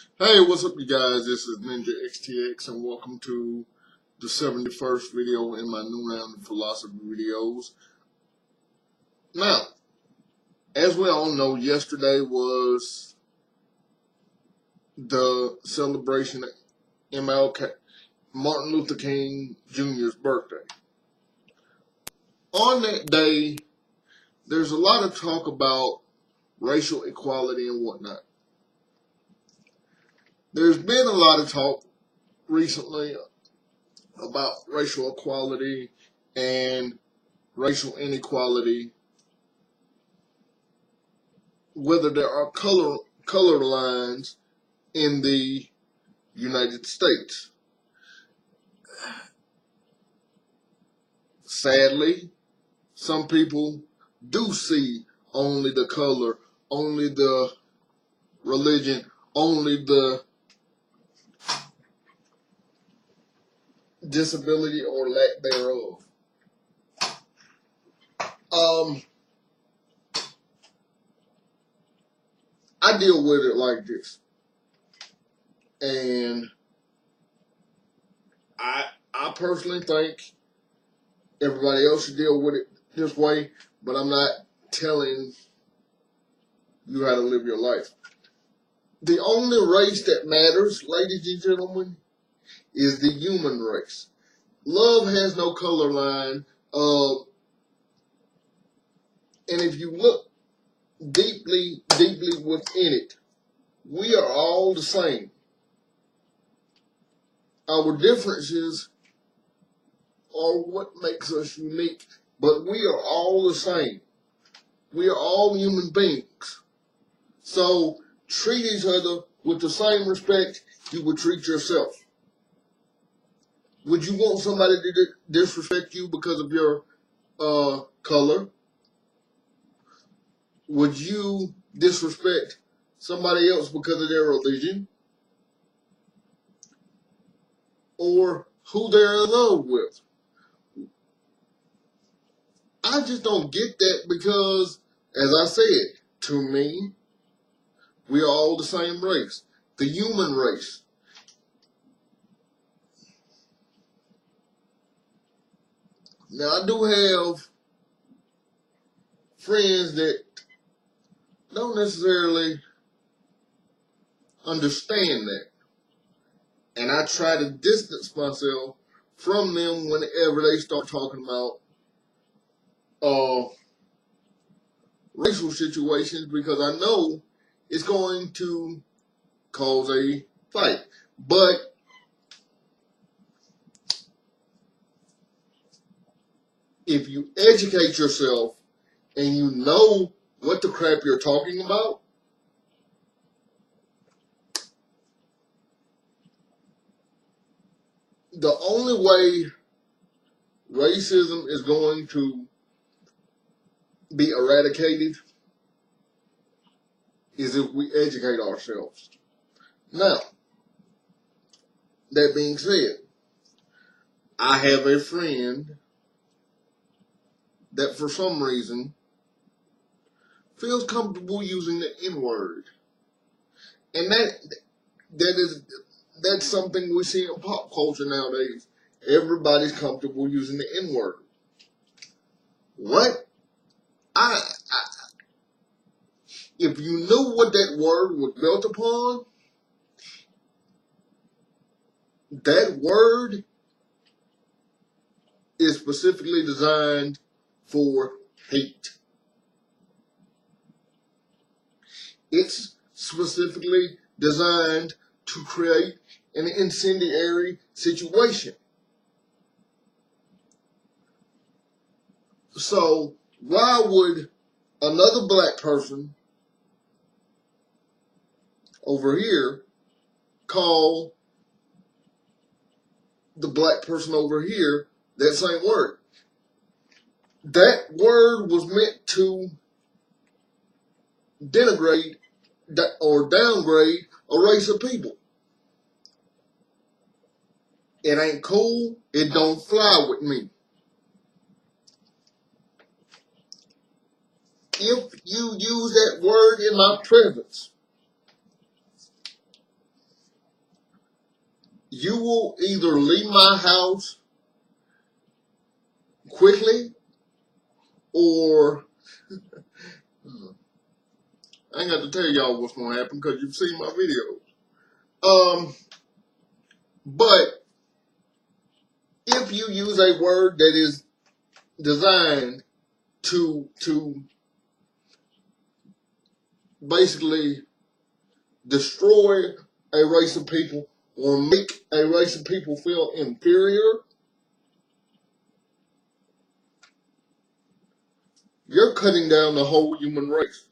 Hey, what's up, you guys? This is Ninjaxtx, and welcome to the 71st video in my new round of philosophy videos. Now, as we all know, yesterday was the celebration of MLK, Martin Luther King Jr.'s birthday. On that day, there's a lot of talk about racial equality and whatnot. There's been a lot of talk recently about racial equality and racial inequality, whether there are color lines in the United States. Sadly, some people do see only the color, only the religion, only the disability or lack thereof. I deal with it like this, and I personally think everybody else should deal with it this way, but I'm not telling you how to live your life. The only race that matters, ladies and gentlemen, is the human race. Love has no color line, and if you look deeply within it, we are all the same. Our differences are what makes us unique, but we are all the same. We are all human beings. So treat each other with the same respect you would treat yourself. Would you want somebody to disrespect you because of your color? Would you disrespect somebody else because of their religion? Or who they're in love with? I just don't get that because, as I said, to me, we are all the same race. The human race. Now, I do have friends that don't necessarily understand that. And I try to distance myself from them whenever they start talking about racial situations, because I know it's going to cause a fight. But if you educate yourself and you know what the crap you're talking about, the only way racism is going to be eradicated is if we educate ourselves. Now, that being said, I have a friend that for some reason feels comfortable using the N-word. And that's something we see in pop culture nowadays. Everybody's comfortable using the N-word. What? If you knew what that word was built upon, that word is specifically designed for hate. It's specifically designed to create an incendiary situation. So why would another black person over here call the black person over here that same word? That word was meant to denigrate or downgrade a race of people. It ain't cool. It don't fly with me. If you use that word in my presence, you will either leave my house quickly or I ain't got to tell y'all what's going to happen because you've seen my videos. But if you use a word that is designed to basically destroy a race of people or make a race of people feel inferior, you're cutting down the whole human race.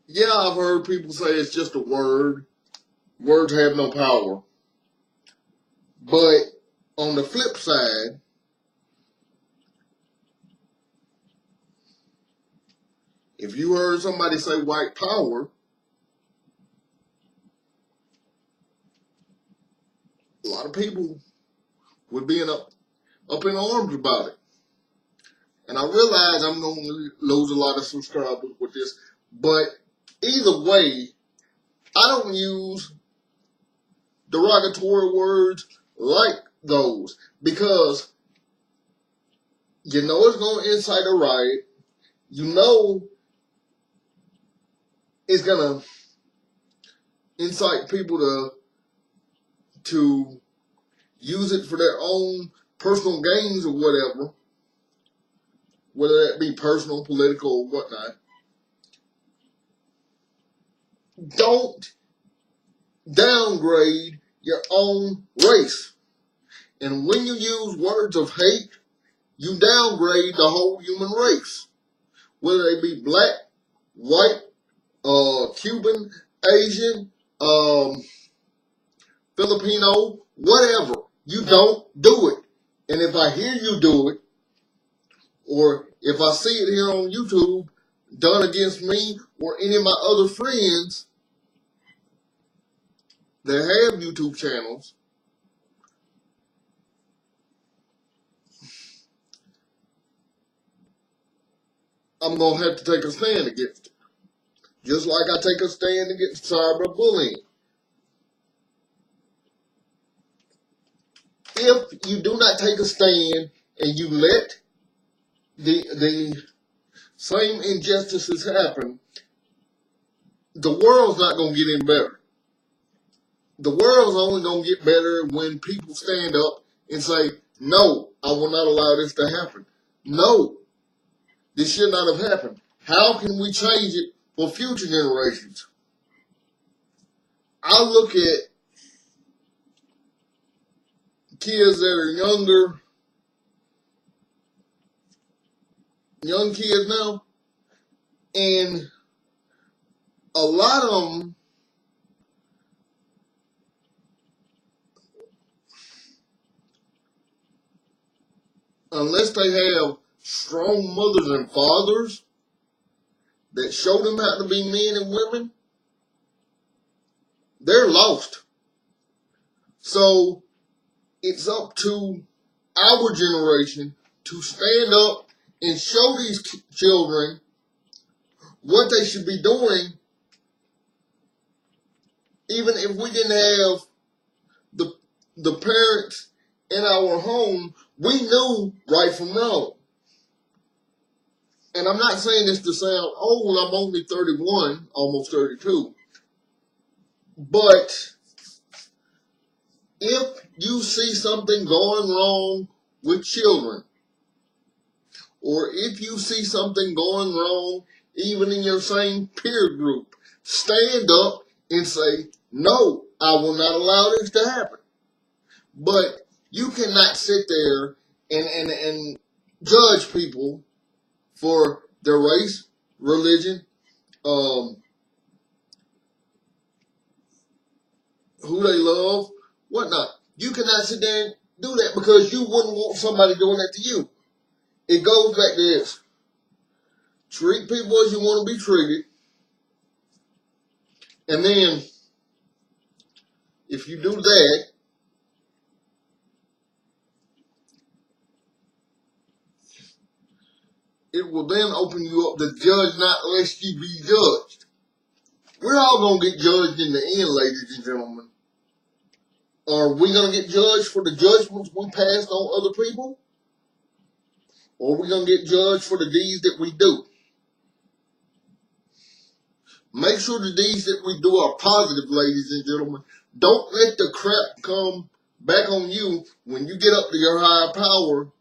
Yeah, I've heard people say it's just a word. Words have no power. But on the flip side, if you heard somebody say white power, a lot of people would be up in arms about it. And I realize I'm going to lose a lot of subscribers with this, but either way, I don't use derogatory words like those because you know it's going to incite a riot. You know it's going to incite people to use it for their own personal gains or whatever, whether that be personal, political, or whatnot. Don't downgrade your own race. And when you use words of hate, you downgrade the whole human race. Whether they be black, white, Cuban, Asian, Filipino, whatever. You don't do it. And if I hear you do it, or if I see it here on YouTube done against me or any of my other friends that have YouTube channels, I'm going to have to take a stand against it. Just like I take a stand against cyberbullying. If you do not take a stand and you let the same injustices happen, the world's not going to get any better. The world's only going to get better when people stand up and say, no, I will not allow this to happen. No, this should not have happened. How can we change it for future generations? I look at kids that are young kids now, and a lot of them unless they have strong mothers and fathers that show them how to be men and women, they're lost. So it's up to our generation to stand up and show these children what they should be doing, even if we didn't have the parents in our home. We knew right from wrong. And I'm not saying this to sound old. I'm only 31, almost 32. But if you see something going wrong with children, or if you see something going wrong even in your same peer group, stand up and say, no, I will not allow this to happen. But you cannot sit there and judge people for their race, religion, who they love, whatnot. You cannot sit there and do that because you wouldn't want somebody doing that to you. It goes back to this. Treat people as you want to be treated. And then, if you do that, it will then open you up to judge not lest you be judged. We're all going to get judged in the end, ladies and gentlemen. Are we going to get judged for the judgments we passed on other people? Or are we going to get judged for the deeds that we do? Make sure the deeds that we do are positive, ladies and gentlemen. Don't let the crap come back on you when you get up to your higher power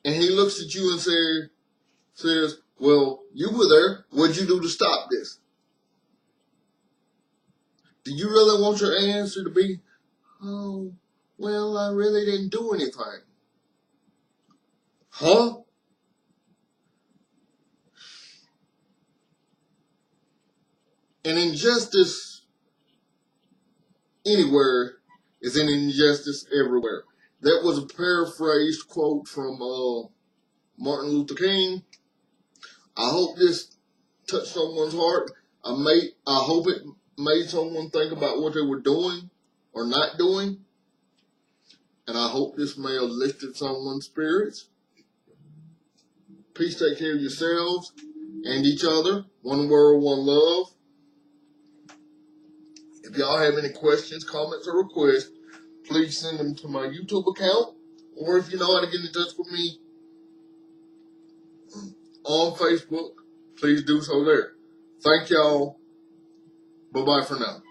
and he looks at you and says, well, you were there. What'd you do to stop this? Do you really want your answer to be, oh, well, I really didn't do anything? Huh? An injustice anywhere is an injustice everywhere. That was a paraphrased quote from Martin Luther King. I hope this touched someone's heart. I hope it made someone think about what they were doing or not doing. And I hope this may have lifted someone's spirits. Please take care of yourselves and each other. One world, one love. If y'all have any questions, comments, or requests, please send them to my YouTube account. Or if you know how to get in touch with me on Facebook, please do so there. Thank y'all. Bye-bye for now.